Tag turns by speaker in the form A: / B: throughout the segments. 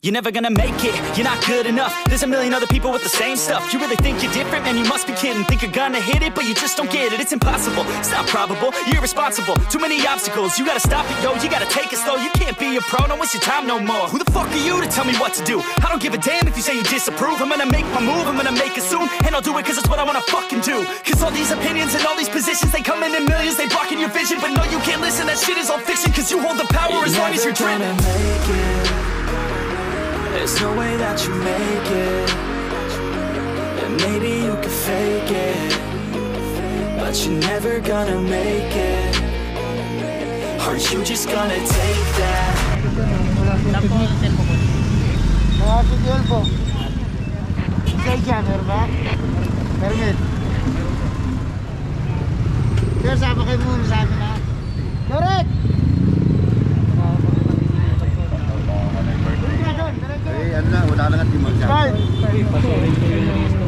A: You're never gonna make it, you're not good enough. There's a million other people with the same stuff. You really think you're different? Man, you must be kidding. Think you're gonna hit it, but you just don't get it. It's impossible, it's not probable, you're irresponsible. Too many obstacles, you gotta stop it, yo. You gotta take it slow, you can't be a pro. Don't waste your time no more. Who the fuck are you to tell me what to do? I don't give a damn if you say you disapprove. I'm gonna make my move, I'm gonna make it soon. And I'll do it cause it's what I wanna fucking do. Cause all these opinions and all these positions, they come in millions, they blocking your vision. But no, you can't listen, that shit is all fiction. Cause you hold the power as long as you're dreaming. There's no way that you make it. And maybe you can fake it, but you're never gonna make it. Aren't you just gonna take that?
B: Sir, sama kayo muna sa akin ha. Direct!
C: Ano na, wala lang at timon siya.
B: Expired!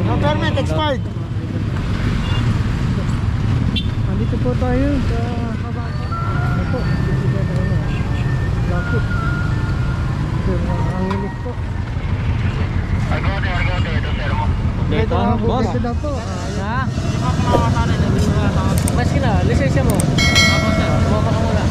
B: No permit, expired! Andito po tayo sa kabata. Ano po? Lapot. Ang ulit po.
D: Argote, ito sir mo.
B: Dito na po, dito na po.
D: Ha? Mas kina, lisensya mo. Ako sir, sumama ka muna.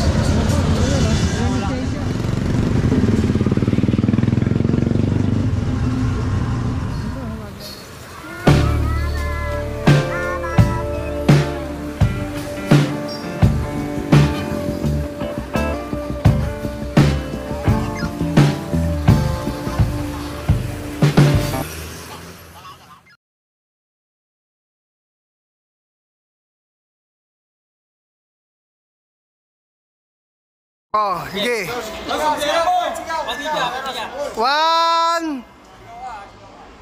B: Oh, sige. 1,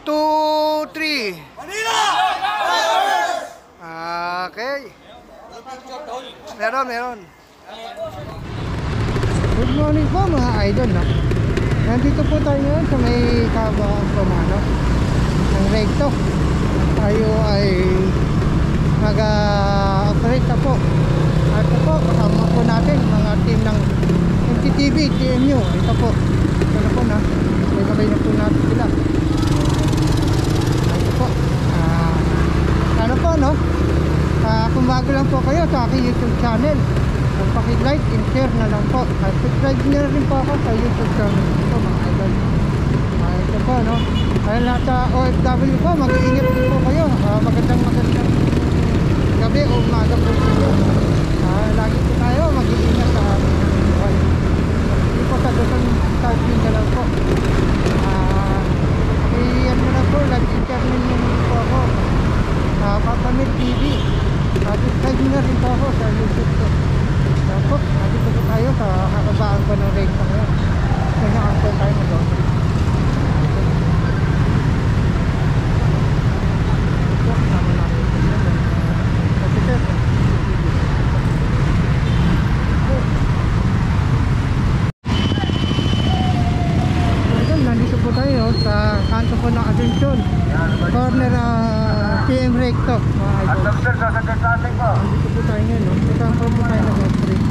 B: 2, 3. Okay. Meron. Good morning po mga idol, no? Nandito po tayo ngayon sa may Cabang Romano ng Recto. Tayo ay mag-operate na po. At ito po, kasama po natin mga team ng MTTV, TMU. Ito po na, sabay na po natin sila. Ito po, ano po, no? Kung bago lang po kayo sa aking YouTube channel, paki-like and share na lang po. At subscribe nyo rin po ako sa YouTube channel ito mga idol. Ito po, no? Dahil nasa OFW po, mag-iingat din po kayo. Magandang gabi o umaga po dito. Lagi po tayo mag-iingat sa buhay. Hindi po sa doon typing na lang po. Iyan mo na po, like-share nyo po ako sa Papamit TV. Subscribe nyo rin po ako sa YouTube po. Kaya po, nandito po tayo sa kakabaan ko ng Recto ngayon. Kaya nakakita tayo mag-doon. Sa kanto po ng Ascension corner PM Recto mga idol. Dito po tayo ngayon, no? Ito po tayo nag-operate.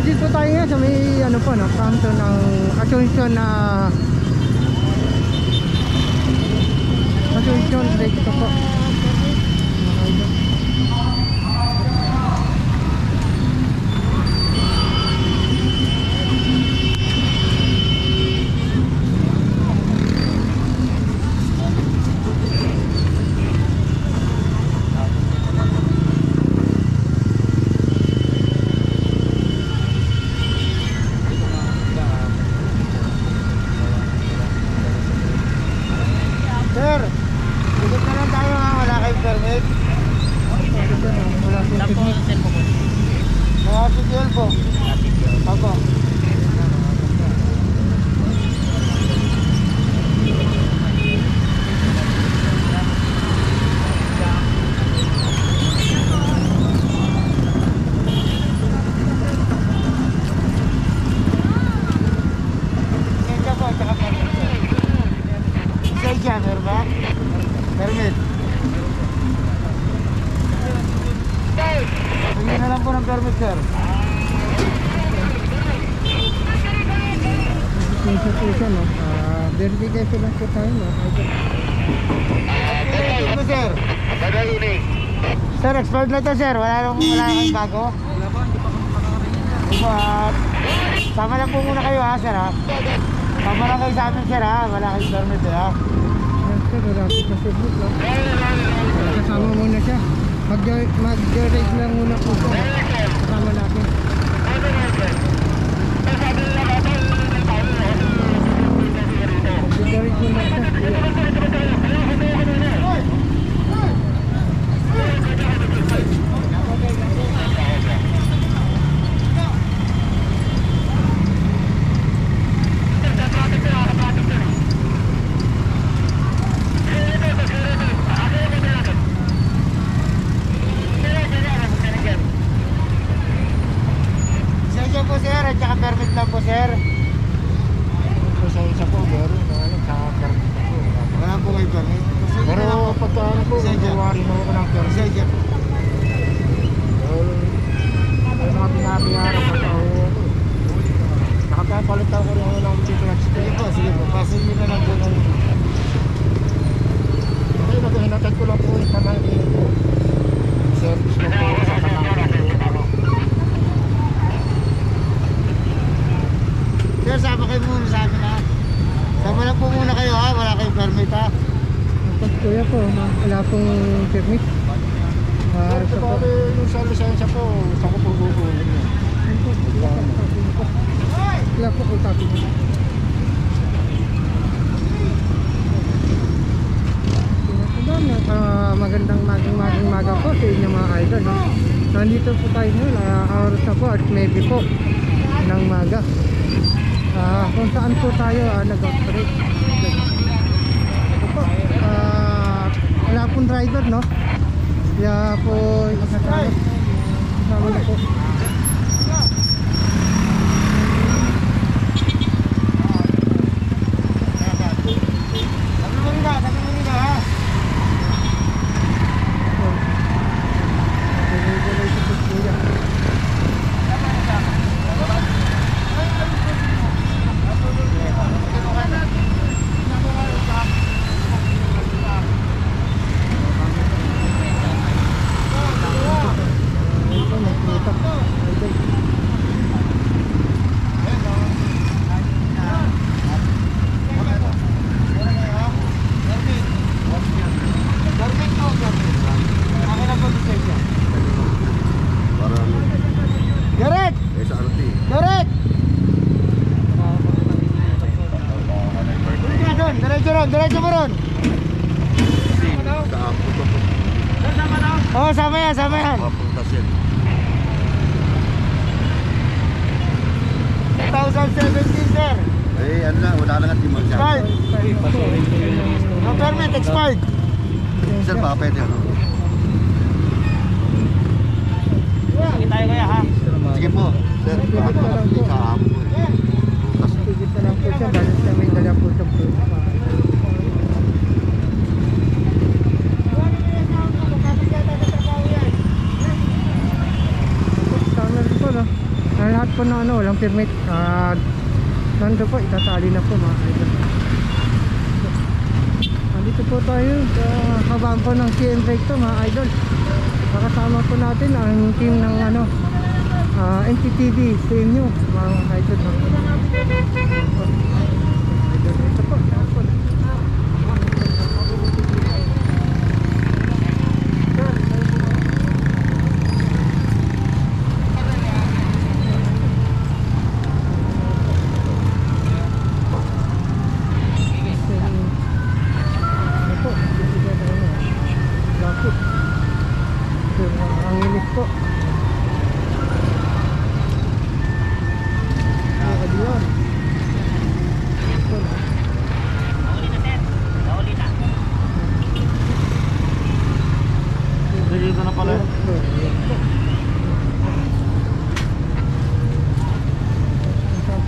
B: Dito tayo nga sa may ano po, no, kanto ng Ascension na Ascension Recto po. fuel po. Opo. Lisensya, meron ba? Permit. Hindi na lang po ng permit, sir. Lisensya, no? Verification lang po tayo, no? Ito, sir. Sir, expired na to, sir. Wala kayong bago?
D: Wala ba? Hindi pa kami makakarinig.
B: Sama lang po muna kayo, ha, sir, ha? Sama lang kayo sa amin, sir, ha? Wala kayong permit, ha? Sir, wala po sa permit, no? Kasama muna siya. Mag-rate lang muna po siya. Kasama natin. Mag-rate muna siya. Lisensya po, sir, at saka permit lang po, sir. Lisensya po, meron na ano, saka permit na po. Wala po kayo permit. Pero pagka ano po, gawa rin ako ng permit. Lisensya po. May mga binabiharap na tao. Nakapalit ako rin ako ng ticket. Sige po, sige po. Pasin nyo na lang po ng... Okay, naghinatad ko lang po yung pamangkin ko. Service ko po sa pamangkin ko. Sir, sama kayo muna sa amin, ha? Sama lang po muna kayo, ha? Wala kayong permit, ha? Pag kuya po, wala pong permit. Ito po, yung sa lisensya po, sa ko po bukuhin niya. Wala po kung tapin niya. Magandang maga po sa inyo mga idol, no? Nandito po tayo ngayon, oras na po at maybe po ng maga. Kung saan po tayo nag-operate. Ito po, wala pong driver, no? Kaya po kasama na po. Sabi mo nila, ha? Gareth! Gareth! Diretso mo ron. Oo, sama yan.
C: Papunta siya.
B: 2017, sir.
C: Eh, ano na, wala na nga timon siya.
B: Expired. No permit, expired.
C: Sir, baka pwede ano?
D: Sige tayo kaya, ha?
C: Sige po. Sir, baka hindi ka amo po. Bukas.
B: Sige pa lang po siya, balas na may dala po sa po. Tama rin po, no? Lahat po na walang permit. Nando po, itatali na po mga idol. Nandito po tayo sa kabaan po ng CM Brake to mga idol. Nakasama po natin ang team ng NTTV sa inyo mga idol. Ito po, ang inis po.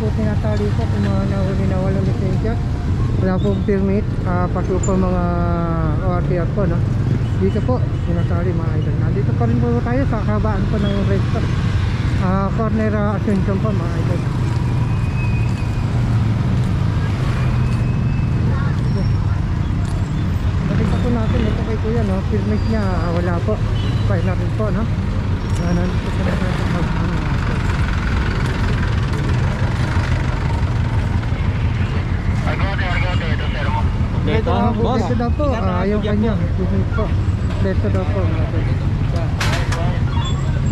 B: po tinatali po kung mga nahuli na walang lisensya, wala pong permit, pati po mga ORTR po, no? Dito po tinatali mga idol. Nandito pa rin po tayo sa kabaan po ng red stop, corner Ascension po mga idol. Nakita po natin ito kay kuya, no? Permit niya wala po, fine na rin po, no? Nandito po na tayo sa kabaan ng
D: Dito, boss.
B: Dito daw po, yung kanya, dito po. Dito daw po, mga idol.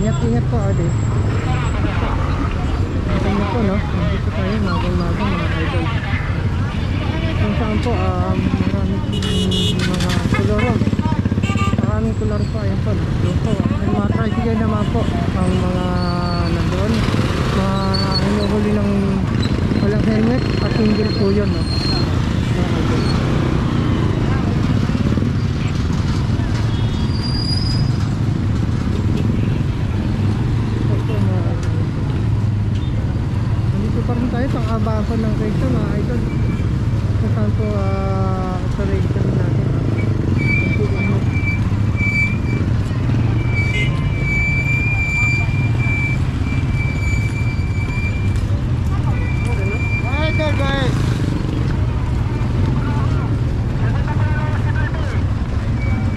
B: Ingat po, adi. Ito nyo po, no? Dito tayo, magang-magang mga idol. Kung saan po, maraming mga kulorong. Maraming kulorong po, ayun po. Doon po, may mga tricycle naman po. Ang mga nandoon, mga hinuhuli ng walang helmet at single po yun, no? Mga idol. Nandito pa rin tayo sa kabaan po ng Quezon, mga idol. Kung saan po operation natin.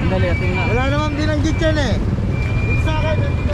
D: Dali, tingnan.
C: Wala naman binanggit yan eh. Dito sa akin, nandito.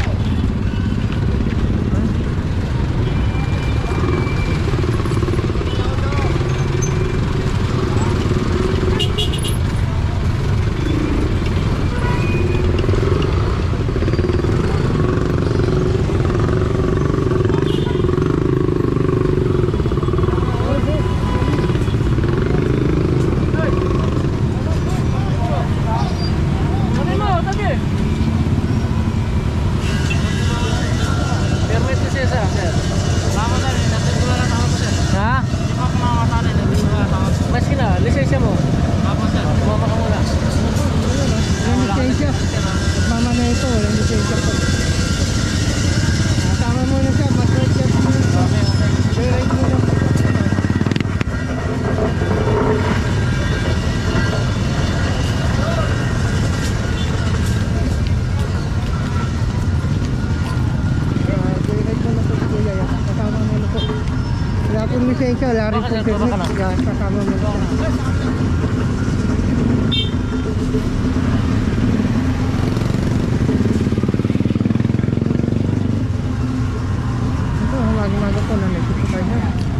D: Permit ni Cesa, sir. Baka na rin, natin ko lang ako, sir. Ha? Hindi pa kumakasan eh, natin ko lang ako. Mas kina, lisensya mo? Apo, sir. Kumama ka muna.
B: Walang lisensya. Mama na ito, walang lisensya po. Tama muna siya, mag-ride siya muna. Ride muna. Wala pong lisensya, wala rin pong permit. Kasama mo na. Ito, lagi-maga po na nagsipo tayo.